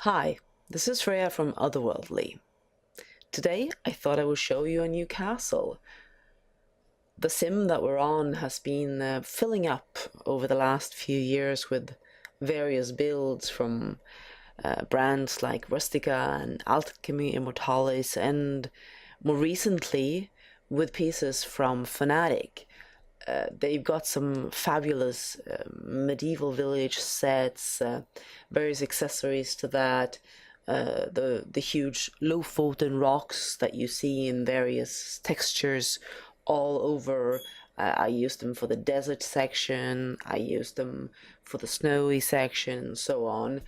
Hi, this is Freya from Otherworldly. Today I thought I would show you a new castle. The sim that we're on has been filling up over the last few years with various builds from brands like Rustica and Alchemy Immortalis, and more recently with pieces from Fanatik. They've got some fabulous medieval village sets, various accessories to that, the huge Lofoten rocks that you see in various textures all over. I used them for the desert section, I used them for the snowy section, and so on.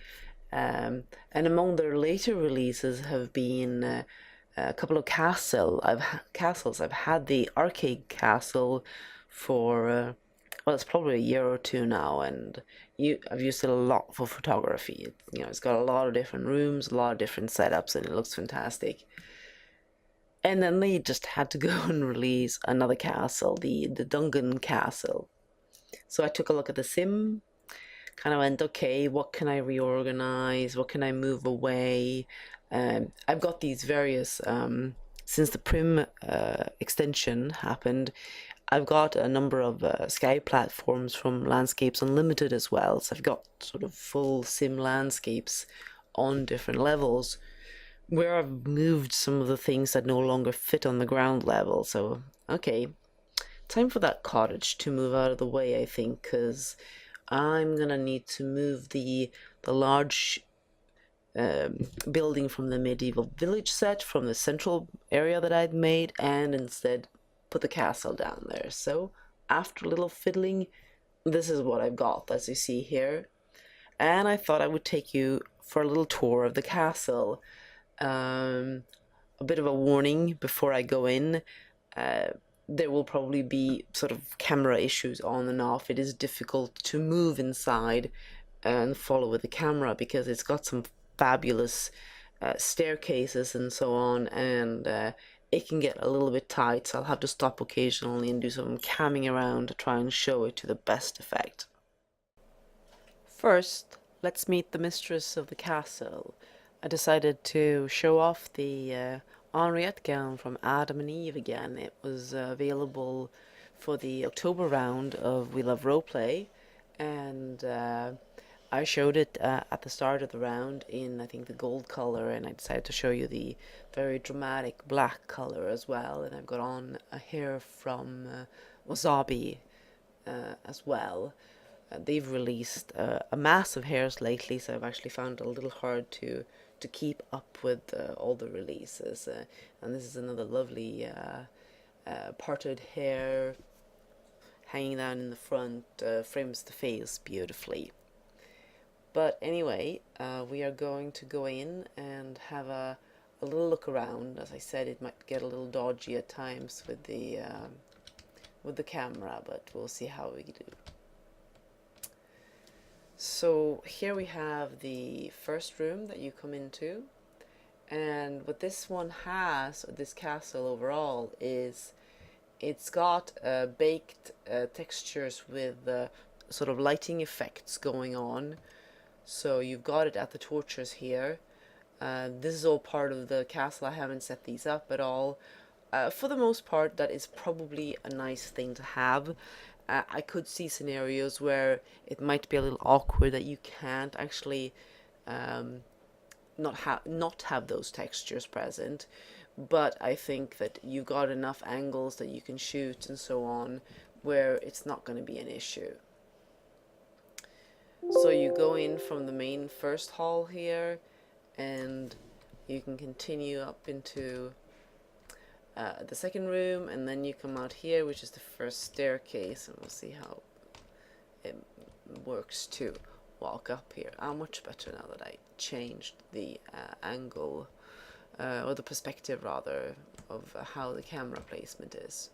And among their later releases have been a couple of castles. I've had the arcade castle for well, it's probably a year or two now, and I've used it a lot for photography. It's got a lot of different rooms, a lot of different setups, and it looks fantastic. And then they just had to go and release another castle, the Dungan Castle. So I took a look at the sim, kind of went, okay, what can I reorganize? What can I move away? I've got these various, since the Prim extension happened, I've got a number of sky platforms from Landscapes Unlimited as well. So I've got sort of full sim landscapes on different levels where I've moved some of the things that no longer fit on the ground level. So, okay, time for that cottage to move out of the way, I think, because I'm gonna need to move the large building from the medieval village set from the central area that I'd made, and instead put the castle down there. So after a little fiddling, this is what I've got, as you see here. And I thought I would take you for a little tour of the castle. A bit of a warning before I go in. There will probably be sort of camera issues on and off. It is difficult to move inside and follow with the camera because it's got some fabulous staircases and so on, and it can get a little bit tight, so I'll have to stop occasionally and do some camming around to try and show it to the best effect. First, let's meet the mistress of the castle. I decided to show off the Henriette gown from Adam and Eve again. It was available for the October round of We Love Roleplay, and I showed it at the start of the round in, I think, the gold color, and I decided to show you the very dramatic black color as well. And I've got on a hair from Wasabi as well. They've released a mass of hairs lately, so I've actually found it a little hard to keep up with all the releases. And this is another lovely parted hair hanging down in the front, frames the face beautifully. But anyway, we are going to go in and have a little look around. As I said, it might get a little dodgy at times with the camera, but we'll see how we do. So here we have the first room that you come into, and what this one has, this castle overall, is it's got baked textures with sort of lighting effects going on. So you've got it at the torches here. This is all part of the castle. I haven't set these up at all. For the most part, that is probably a nice thing to have. I could see scenarios where it might be a little awkward that you can't actually not have those textures present, but I think that you got enough angles that you can shoot and so on where it's not going to be an issue. So you go in from the main first hall here, and you can continue up into the second room, and then you come out here, which is the first staircase, and we'll see how it works to walk up here. Much better now that I changed the angle, or the perspective rather, of how the camera placement is.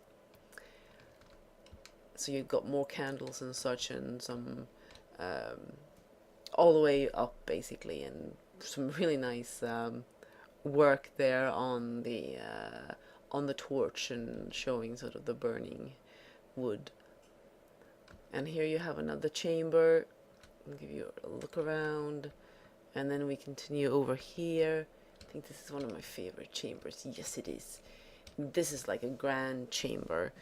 So you've got more candles and such, and some all the way up basically, and some really nice work there on the torch and showing sort of the burning wood. And here you have another chamber. I'll give you a look around, And then we continue over here. I think this is one of my favorite chambers. Yes, it is. This is like a grand chamber.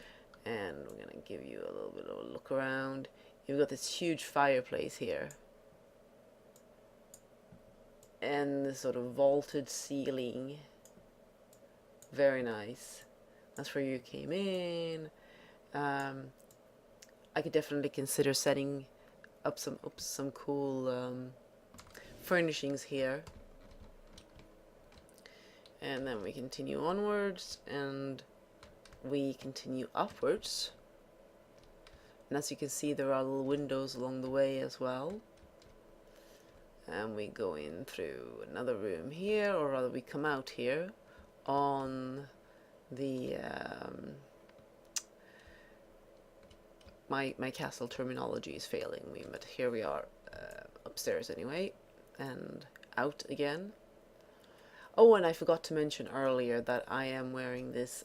And we're going to give you a little bit of a look around. You've got this huge fireplace here. And this sort of vaulted ceiling. Very nice. That's where you came in. I could definitely consider setting up some cool furnishings here. And then we continue onwards and we continue upwards. And as you can see, there are little windows along the way as well. And we go in through another room here, or rather we come out here on the my castle terminology is failing me, but here we are upstairs anyway, and out again. Oh, and I forgot to mention earlier that I am wearing this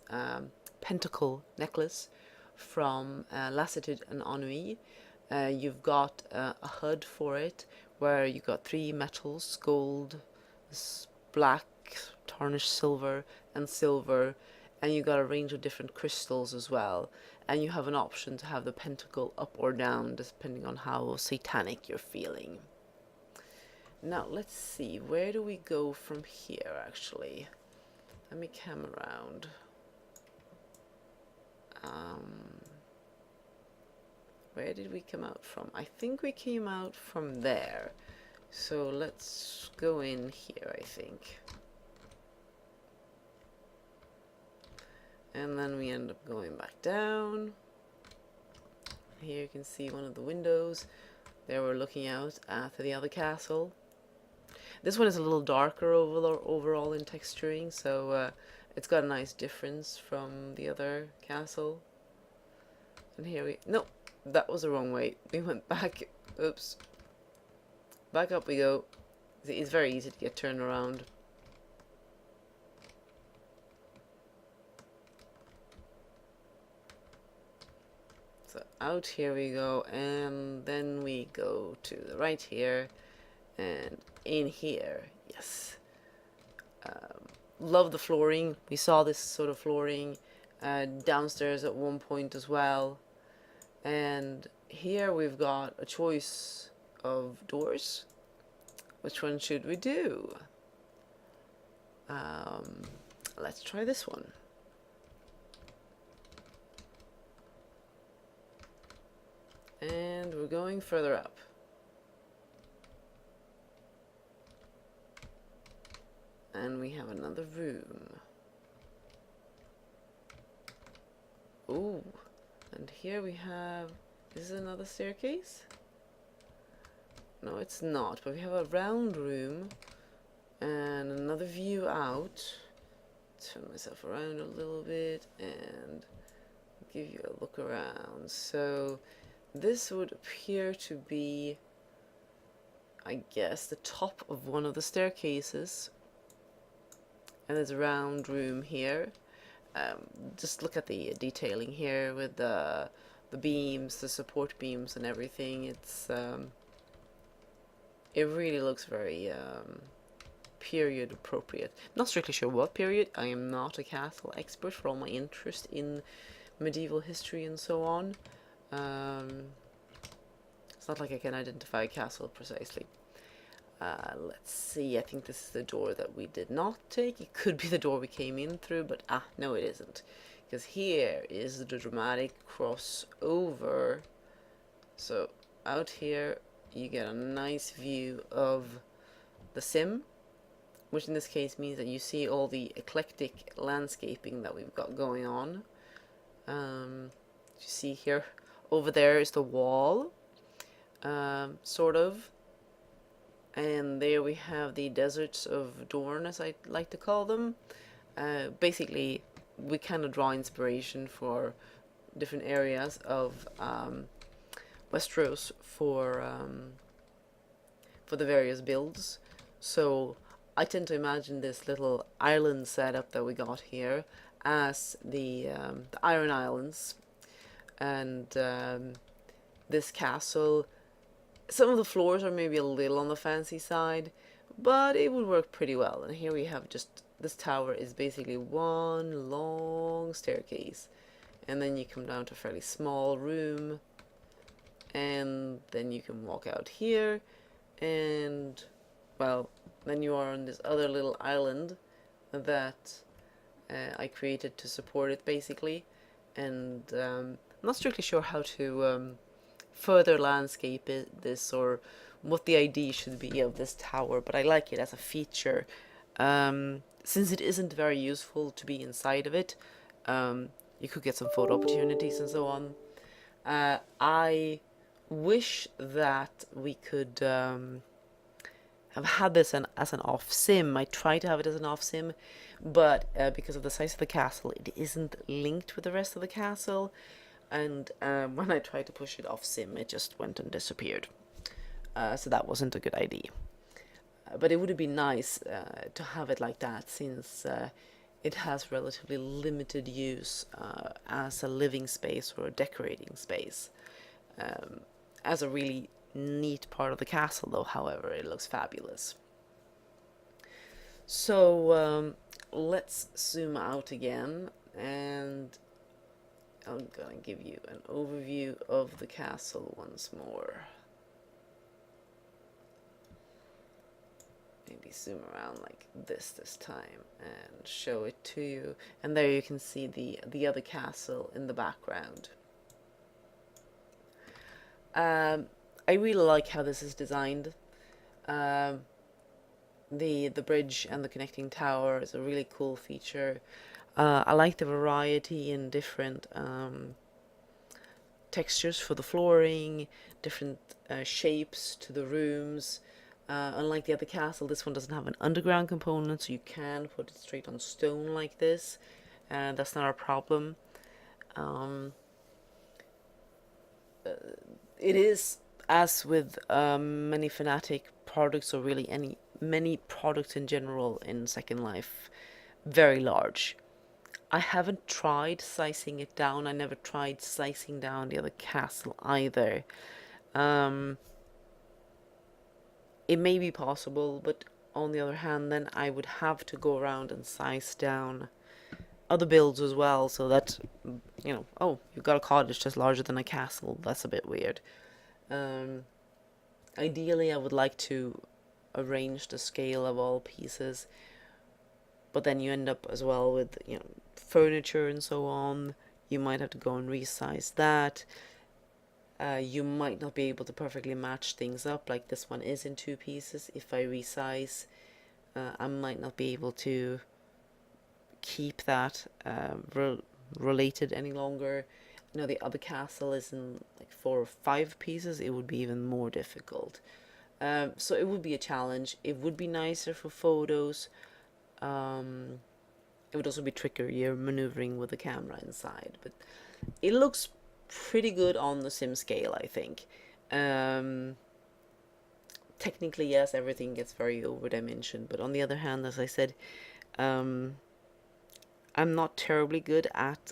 pentacle necklace from Lassitude and Ennui. You've got a HUD for it where you've got 3 metals: gold, black, tarnished silver, and silver, and you've got a range of different crystals as well. And you have an option to have the pentacle up or down depending on how satanic you're feeling. Now let's see, where do we go from here actually? Let me come around. Where did we come out from? I think we came out from there. So let's go in here, I think. And then we end up going back down. Here you can see one of the windows. There we're looking out at the other castle. This one is a little darker overall in texturing, so it's got a nice difference from the other castle. And here we... No, that was the wrong way. We went back. Oops. Back up we go. It's very easy to get turned around. So out here we go, and then we go to the right here, and in here, yes. Love the flooring. We saw this sort of flooring downstairs at one point as well. And here we've got a choice of doors. Which one should we do? Let's try this one. And we're going further up. And we have another room. Ooh, and here we have, is this another staircase? No, it's not, but we have a round room and another view out. Turn myself around a little bit and give you a look around. So this would appear to be, I guess, the top of one of the staircases. And there's a round room here. Just look at the detailing here with the beams, the support beams and everything. It's it really looks very period appropriate. Not strictly sure what period. I am not a castle expert for all my interest in medieval history and so on. It's not like I can identify a castle precisely. Let's see, I think this is the door that we did not take. It could be the door we came in through, but no it isn't. Because here is the dramatic crossover. So out here you get a nice view of the sim, which in this case means that you see all the eclectic landscaping that we've got going on. You see here, over there is the wall, sort of. And there we have the deserts of Dorne, as I like to call them. Basically, we kind of draw inspiration for different areas of Westeros for the various builds. So I tend to imagine this little island setup that we got here as the Iron Islands, and this castle. Some of the floors are maybe a little on the fancy side, but it would work pretty well. And here we have just, this tower is basically one long staircase, and then you come down to a fairly small room, and then you can walk out here, and well, then you are on this other little island that I created to support it basically. And I'm not strictly sure how to further landscape this, or what the idea should be of this tower, but I like it as a feature. Since it isn't very useful to be inside of it, you could get some photo opportunities and so on. I wish that we could have had this as an off sim. I tried to have it as an off sim, but because of the size of the castle, it isn't linked with the rest of the castle. And when I tried to push it off sim, it just went and disappeared. So that wasn't a good idea. But it would have been nice to have it like that, since it has relatively limited use as a living space or a decorating space. As a really neat part of the castle, though, however, it looks fabulous. So let's zoom out again, and I'm gonna give you an overview of the castle once more. Maybe zoom around like this time and show it to you. And there you can see the other castle in the background. I really like how this is designed. The bridge and the connecting tower is a really cool feature. I like the variety in different textures for the flooring, different shapes to the rooms. Unlike the other castle, this one doesn't have an underground component, so you can put it straight on stone like this, and that's not a problem. It is, as with many Fanatik products, or really many products in general in Second Life, very large. I haven't tried sizing it down. I never tried sizing down the other castle either. It may be possible, but on the other hand, then I would have to go around and size down other builds as well, so that, you know, oh, you've got a cottage that's larger than a castle. That's a bit weird. Ideally, I would like to arrange the scale of all pieces, but then you end up as well with, you know, furniture and so on. You might have to go and resize that. You might not be able to perfectly match things up, like this one is in two pieces. If I resize, I might not be able to keep that related any longer. You know, the other castle is in like 4 or 5 pieces. It would be even more difficult. So it would be a challenge. It would be nicer for photos. It would also be trickier maneuvering with the camera inside, but it looks pretty good on the sim scale, I think. Technically, yes, everything gets very over-dimensioned, but on the other hand, as I said, I'm not terribly good at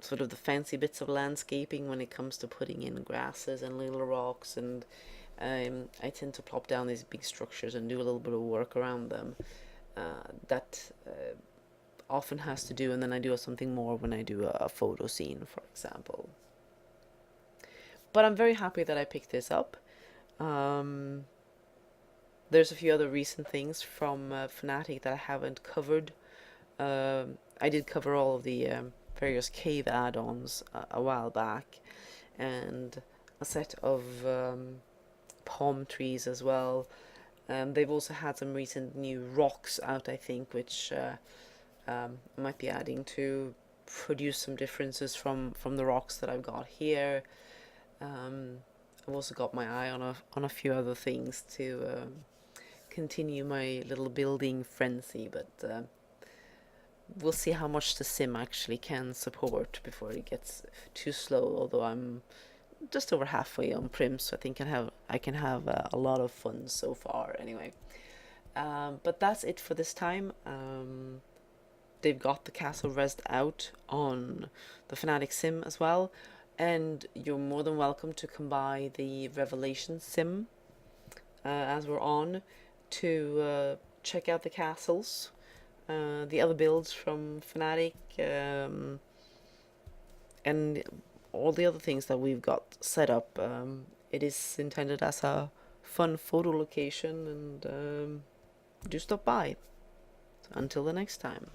sort of the fancy bits of landscaping when it comes to putting in grasses and little rocks, and I tend to plop down these big structures and do a little bit of work around them. That often has to do, and then I do something more when I do a photo scene, for example. But I'm very happy that I picked this up. There's a few other recent things from Fanatik that I haven't covered. I did cover all of the various cave add-ons a while back, and a set of palm trees as well. They've also had some recent new rocks out, I think, which I might be adding to produce some differences from the rocks that I've got here. I've also got my eye on a few other things to continue my little building frenzy, but we'll see how much the sim actually can support before it gets too slow. Although I'm just over halfway on Prim, so I think I can have a lot of fun so far. Anyway, but that's it for this time. They've got the castle rest out on the Fanatic sim as well, and you're more than welcome to come by the Revelation sim. as we're on to check out the castles, the other builds from Fanatik, and all the other things that we've got set up. It is intended as a fun photo location, and do stop by. So until the next time.